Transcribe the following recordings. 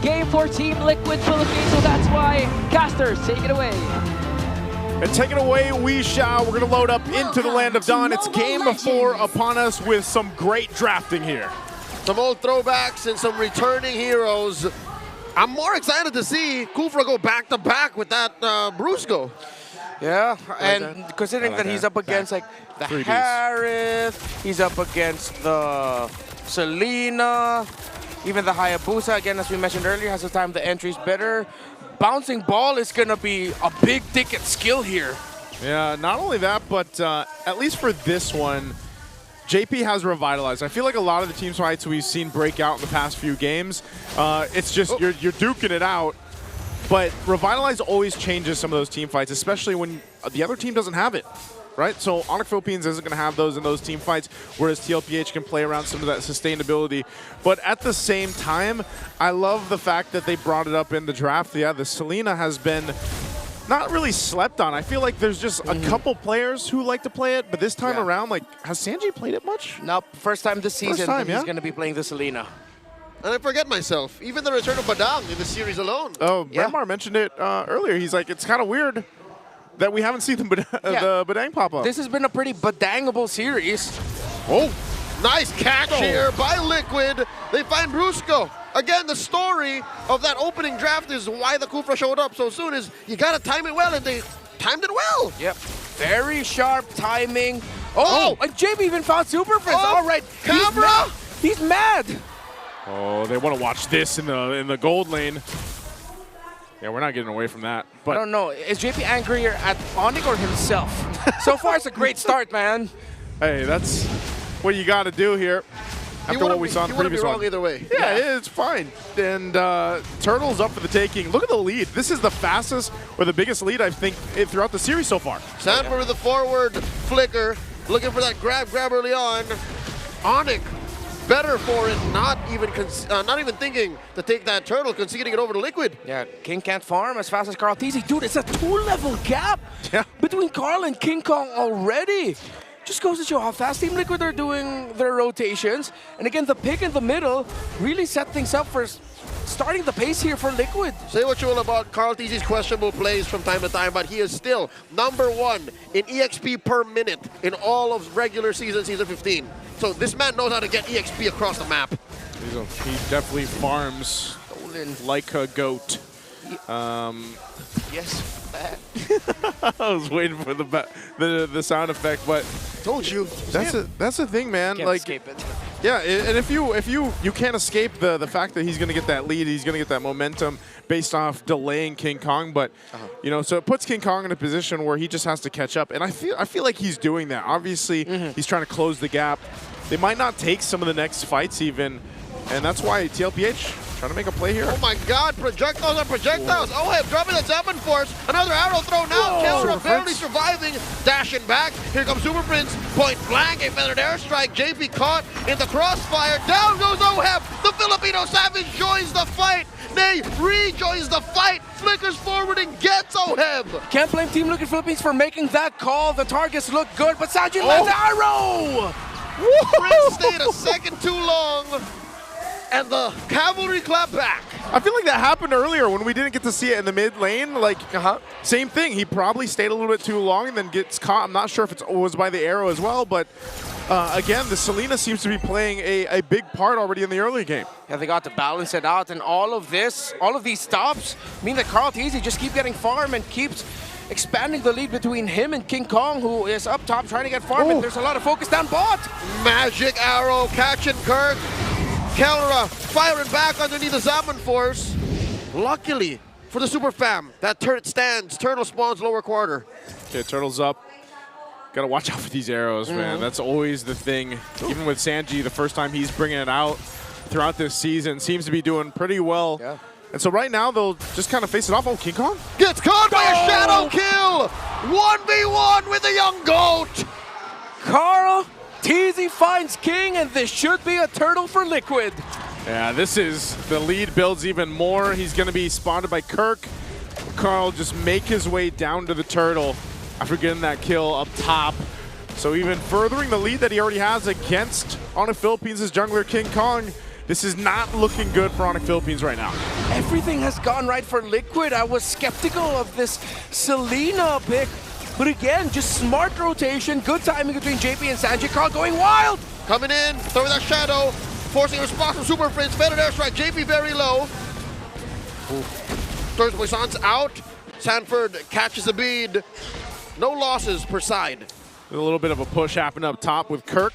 game for Team Liquid Philippines, so that's why Casters, take it away. And take it away, we shall. We're going to load up into the Land of Dawn. It's game 4 upon us with some great drafting here. Some old throwbacks and some returning heroes. I'm more excited to see Kufra go back-to-back with that Brusco. Yeah, and considering that he's up against like the Harith, he's up against the Selena, even the Hayabusa, again, as we mentioned earlier, has the time the entry's better. Bouncing ball is going to be a big ticket skill here. Yeah, not only that, but at least for this one, JP has revitalized. I feel like a lot of the team fights we've seen break out in the past few games, it's just you're duking it out. But Revitalize always changes some of those team fights, especially when the other team doesn't have it, right? So ONIC Philippines isn't going to have those in those team fights, whereas TLPH can play around some of that sustainability. But at the same time, I love the fact that they brought it up in the draft. Yeah, the Selena has been not really slept on. I feel like there's just a couple players who like to play it, but this time around, like, has Sanji played it much? Nope, first time this season he's going to be playing the Selena. And I forget myself, even the return of Badang in the series alone. Oh, Renmar mentioned it earlier. He's like, it's kind of weird that we haven't seen the Badang pop up. This has been a pretty Badangable series. Oh, nice catch here by Liquid. They find Brusco. Again, the story of that opening draft is why the Kufra showed up so soon is you got to time it well, and they timed it well. Yep, very sharp timing. Oh, and JB even found Super Prince. All right, camera. He's mad. Oh, they want to watch this in the gold lane. Yeah, we're not getting away from that. But I don't know. Is JP angrier at ONIC or himself? So far, it's a great start, man. Hey, that's what you got to do here. After what we saw in the previous one. Either way. Yeah, it's fine. And Turtle's up for the taking. Look at the lead. This is the fastest or the biggest lead, I think, throughout the series so far. Sanford with the forward flicker, looking for that grab early on. ONIC better for it, not even thinking to take that turtle, conceding it over to Liquid. Yeah, King can't farm as fast as Carl TZ. Dude, it's a 2-level gap between Carl and King Kong already. Just goes to show how fast Team Liquid are doing their rotations. And again, the pick in the middle really set things up for starting the pace here for Liquid. Say what you will about Carl TZ's questionable plays from time to time, but he is still #1 in EXP per minute in all of regular season 15. So this man knows how to get EXP across the map. He definitely farms like a goat. Yes. I was waiting for the sound effect, but told you. That's the thing, man. Can't escape it. Yeah, and if you can't escape the fact that he's going to get that lead, he's going to get that momentum based off delaying King Kong, but you know, so it puts King Kong in a position where he just has to catch up, and I feel like he's doing that. Obviously, he's trying to close the gap. They might not take some of the next fights even, and that's why TLPH trying to make a play here. Oh my God, projectiles on projectiles. Oh, hey, dropping that 7 force. Another arrow thrown now. Killer barely surviving, dashing back. Here comes Super Prince, point blank, a feathered airstrike. JP caught in the crossfire. Down goes Oheb. The Filipino Savage joins the fight. Nay, rejoins the fight. Flickers forward and gets Oheb. Can't blame Team Liquid Philippines for making that call. The targets look good, but Sanjin lands arrow. Prince stayed a second too long. And the cavalry clap back. I feel like that happened earlier when we didn't get to see it in the mid lane. Like, same thing. He probably stayed a little bit too long and then gets caught. I'm not sure if it was by the arrow as well, but again, the Selena seems to be playing a big part already in the early game. Yeah, they got to balance it out, and all of these stops mean that Carl TZ just keep getting farm and keeps expanding the lead between him and King Kong, who is up top trying to get farm, and there's a lot of focus down bot. Magic arrow catching Kirk. Kelra firing back underneath the Zaman Force. Luckily for the Super Fam, that turret stands. Turtle spawns lower quarter. Okay, Turtle's up. Gotta watch out for these arrows, man. That's always the thing. Even with Sanji, the first time he's bringing it out throughout this season, seems to be doing pretty well. Yeah. And so right now, they'll just kind of face it off. Oh, King Kong? Gets caught by a shadow kill! 1v1 with the young goat! Carl TZ finds King, and this should be a turtle for Liquid. Yeah, this is, the lead builds even more. He's going to be spotted by Kirk. Carl just make his way down to the turtle after getting that kill up top. So even furthering the lead that he already has against ONIC Philippines' jungler King Kong. This is not looking good for ONIC Philippines right now. Everything has gone right for Liquid. I was skeptical of this Selena pick. But again, just smart rotation, good timing between JP and Sanji. Carl going wild! Coming in, throwing that shadow, forcing a response from Super Prince. Feathered airstrike, JP very low. Throws Poisson's out. Sanford catches the bead. No losses per side. A little bit of a push happened up top with Kirk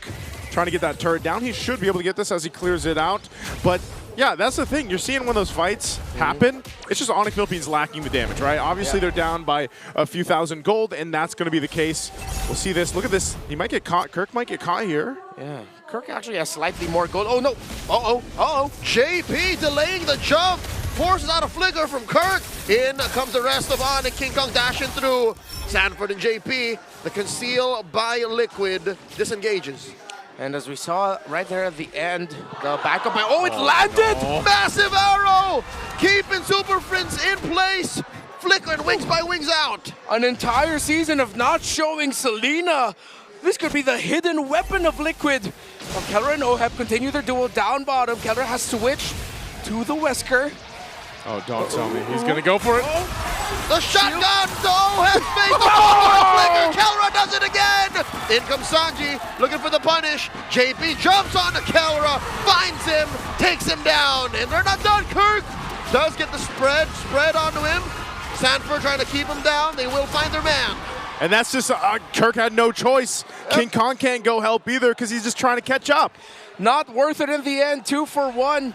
trying to get that turret down. He should be able to get this as he clears it out. But yeah, that's the thing. You're seeing when those fights happen, it's just ONIC Philippines lacking the damage, right? Obviously, they're down by a few thousand gold, and that's going to be the case. We'll see this. Look at this. He might get caught. Kirk might get caught here. Yeah, Kirk actually has slightly more gold. Oh, no. Uh-oh. JP delaying the jump. Forces out a flicker from Kirk. In comes the rest of ONIC. King Kong dashing through. Sanford and JP. The conceal by Liquid disengages. And as we saw right there at the end, the backup by... Oh, it landed! Massive arrow! Keeping Super Prince in place. Flickering wings by wings out. An entire season of not showing Selena. This could be the hidden weapon of Liquid. Keller and Oheb continue their duel down bottom. Keller has switched to the Wesker. Oh, don't tell me. He's going to go for it. The shotgun! Oheb face! Oh! Flicker! Kelra does it again! In comes Sanji, looking for the punish. JP jumps onto Kelra, finds him, takes him down, and they're not done. Kirk does get the spread onto him. Sanford trying to keep him down. They will find their man. And that's just, Kirk had no choice. King Kong can't go help either because he's just trying to catch up. Not worth it in the end, 2 for 1.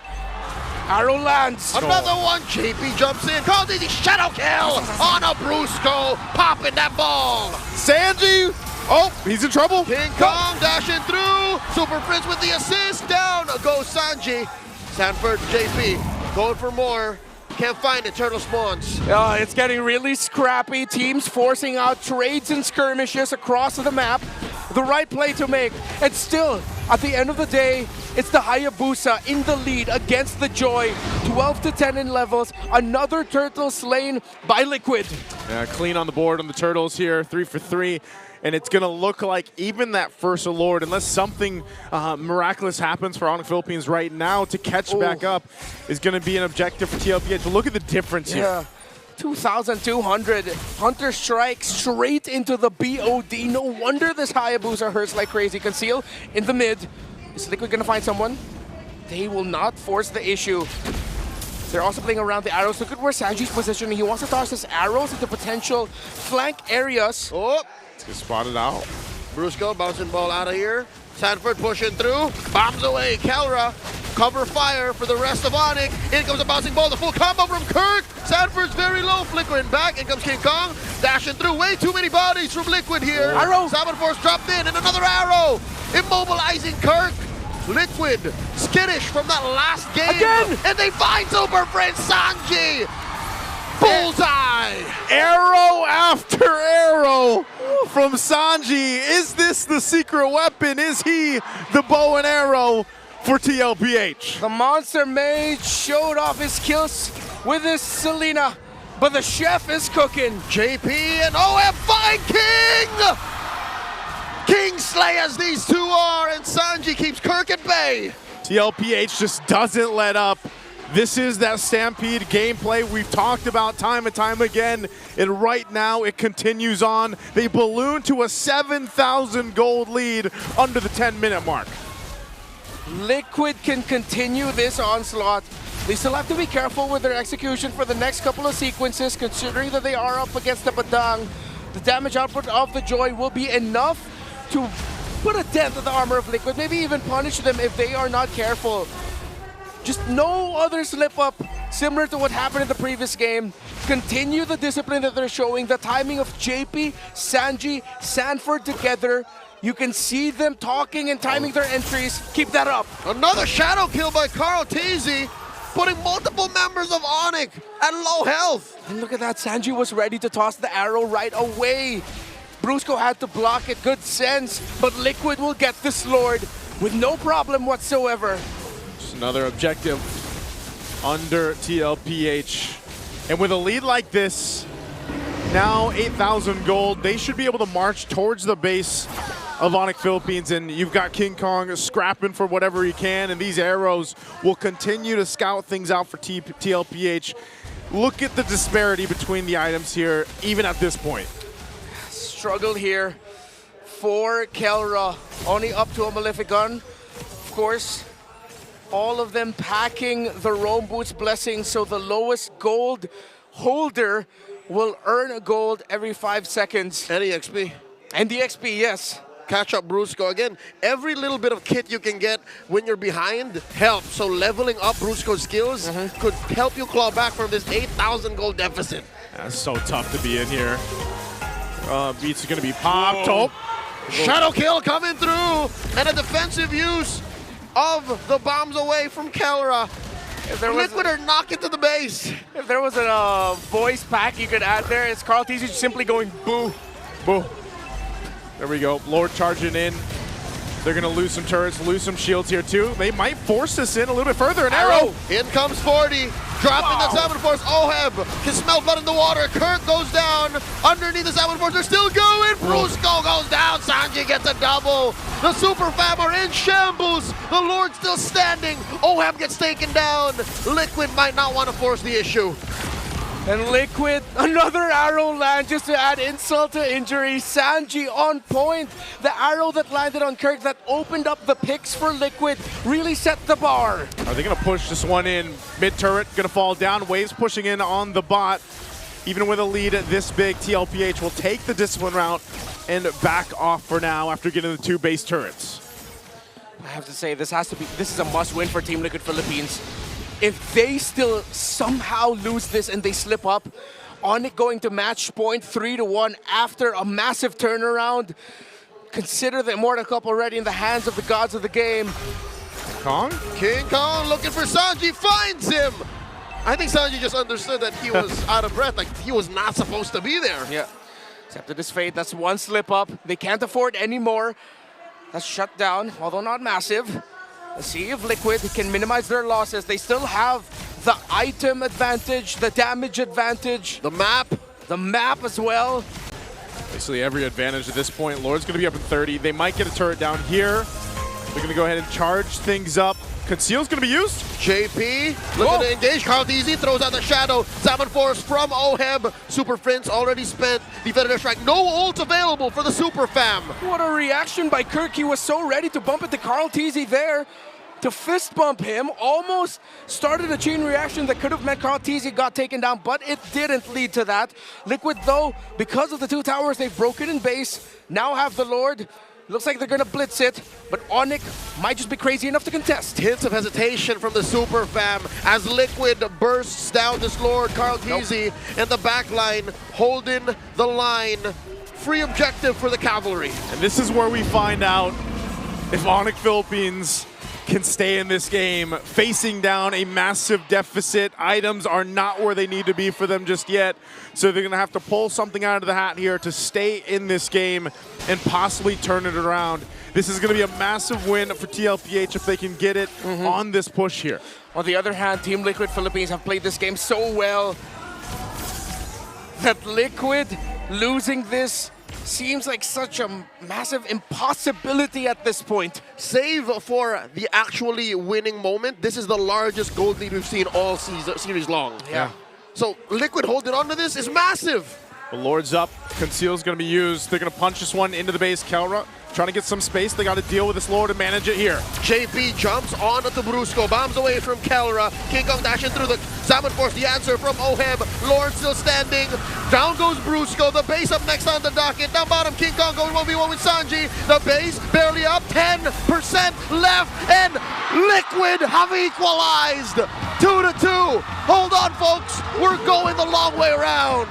Arrow lands. Another one, JP jumps in, calls easy shadow kill on a Brusco, popping that ball. Sanji, oh, he's in trouble. King Kong dashing through, Super Prince with the assist, down goes Sanji. Sanford, JP, going for more. Can't find it, turtle spawns. It's getting really scrappy. Teams forcing out trades and skirmishes across the map. The right play to make. And still, at the end of the day, it's the Hayabusa in the lead against the Joy. 12 to 10 in levels. Another turtle slain by Liquid. Yeah, clean on the board on the turtles here. 3 for 3. And it's going to look like even that first Lord, unless something miraculous happens for ONIC Philippines right now to catch back up, is going to be an objective for TLPH. But look at the difference here. 2,200. Hunter strike straight into the BOD. No wonder this Hayabusa hurts like crazy. Conceal in the mid. Is Liquid going to find someone? They will not force the issue. They're also playing around the arrows. Look at where Sanji's positioning. He wants to toss his arrows into potential flank areas. Oh, Get spotted out. Brusco bouncing ball out of here. Sanford pushing through, bombs away. Kelra, cover fire for the rest of ONIC. In comes a bouncing ball, the full combo from Kirk. Sanford's very low, flickering back. In comes King Kong, dashing through. Way too many bodies from Liquid here. Arrow. Salmon Force dropped in, and another arrow. Immobilizing Kirk. Liquid, skittish from that last game. Again! And they find Super Prince Sanji. Bullseye! Arrow after arrow from Sanji. Is this the secret weapon? Is he the bow and arrow for TLPH? The Monster Mage showed off his kills with his Selena, but the chef is cooking. JP and OF find King! King Slayers these two are, and Sanji keeps Kirk at bay. TLPH just doesn't let up. This is that Stampede gameplay we've talked about time and time again, and right now it continues on. They balloon to a 7,000 gold lead under the 10-minute mark. Liquid can continue this onslaught. They still have to be careful with their execution for the next couple of sequences, considering that they are up against the Badang. The damage output of the Joy will be enough to put a dent in the armor of Liquid, maybe even punish them if they are not careful. Just no other slip-up, similar to what happened in the previous game. Continue the discipline that they're showing, the timing of JP, Sanji, Sanford together. You can see them talking and timing their entries. Keep that up. Another shadow kill by Carl Teasy, putting multiple members of ONIC at low health. And look at that, Sanji was ready to toss the arrow right away. Brusco had to block it, good sense, but Liquid will get this Lord with no problem whatsoever. Another objective under TLPH. And with a lead like this, now 8,000 gold, they should be able to march towards the base of ONIC Philippines, and you've got King Kong scrapping for whatever he can, and these arrows will continue to scout things out for TLPH. Look at the disparity between the items here, even at this point. Struggle here for Kelra, only up to a Malefic Gun. Of course, all of them packing the Rome Boots Blessing, so the lowest gold holder will earn a gold every 5 seconds. Any XP. And the XP, yes. Catch up Brusco. Again, every little bit of kit you can get when you're behind helps. So leveling up Brusco's skills could help you claw back from this 8,000 gold deficit. That's so tough to be in here. Beats are going to be popped. Oh. Shadow kill coming through, and a defensive use of the bombs away from Kelra. Liquid are knocking to the base. If there was a voice pack you could add there, it's Carl Teasy simply going boo. Boo. There we go. Lord charging in. They're going to lose some turrets, lose some shields here too. They might force this in a little bit further. An arrow. In comes 40. Dropping the Salmon Force. Oheb can smell blood in the water. Kirk goes down. Underneath the Salmon Force, they're still going. Brusco goes down. Sanji gets a double. The Super Fam are in shambles. The Lord still standing. Oheb gets taken down. Liquid might not want to force the issue. And Liquid, another arrow land just to add insult to injury. Sanji on point. The arrow that landed on Kirk that opened up the picks for Liquid really set the bar. Are they going to push this one in? Mid-turret going to fall down. Waves pushing in on the bot. Even with a lead this big, TLPH will take the discipline route and back off for now after getting the 2 base turrets. I have to say, this is a must-win for Team Liquid Philippines. If they still somehow lose this and they slip up, ONIC going to match point 3-1 after a massive turnaround. Consider the Immortal Cup already in the hands of the gods of the game. Kong? King Kong looking for Sanji, finds him! I think Sanji just understood that he was out of breath, like he was not supposed to be there. Yeah, except to this fate, that's one slip up. They can't afford any more. That's shut down, although not massive. Let's see if Liquid can minimize their losses. They still have the item advantage, the damage advantage. The map as well. Basically every advantage at this point. Lord's going to be up at 30. They might get a turret down here. They're going to go ahead and charge things up. Conceal's going to be used. JP looking to engage. Carl DZ throws out the shadow. Salmon Force from Oheb. Super Prince already spent. Defender Strike. No ult available for the Super Fam. What a reaction by Kirk. He was so ready to bump into Carl Teasy there. To fist bump him. Almost started a chain reaction that could have meant Carl Teasy got taken down, but it didn't lead to that. Liquid, though, because of the 2 towers they've broken in base, now have the Lord. Looks like they're going to blitz it, but ONIC might just be crazy enough to contest. Hints of hesitation from the Super Fam as Liquid bursts down this Lord, Carl Teasy, and the back line holding the line. Free objective for the Cavalry. And this is where we find out if ONIC Philippines can stay in this game, facing down a massive deficit. Items are not where they need to be for them just yet, so they're going to have to pull something out of the hat here to stay in this game and possibly turn it around. This is going to be a massive win for TLPH if they can get it on this push here. On the other hand, Team Liquid Philippines have played this game so well that Liquid losing this seems like such a massive impossibility at this point. Save for the actually winning moment, this is the largest gold lead we've seen all series long. Yeah. So Liquid holding on to this is massive. The Lord's up. Conceal's going to be used. They're going to punch this one into the base. Kelra trying to get some space. They got to deal with this Lord and manage it here. JP jumps on to Brusco, bombs away from Kelra. King Kong dashing through the Salmon Force, the answer from Oheb. Lord still standing. Down goes Brusco. The base up next on the docket. Down bottom, King Kong going 1v1 with Sanji. The base barely up, 10% left, and Liquid have equalized. 2-2. Hold on, folks. We're going the long way around.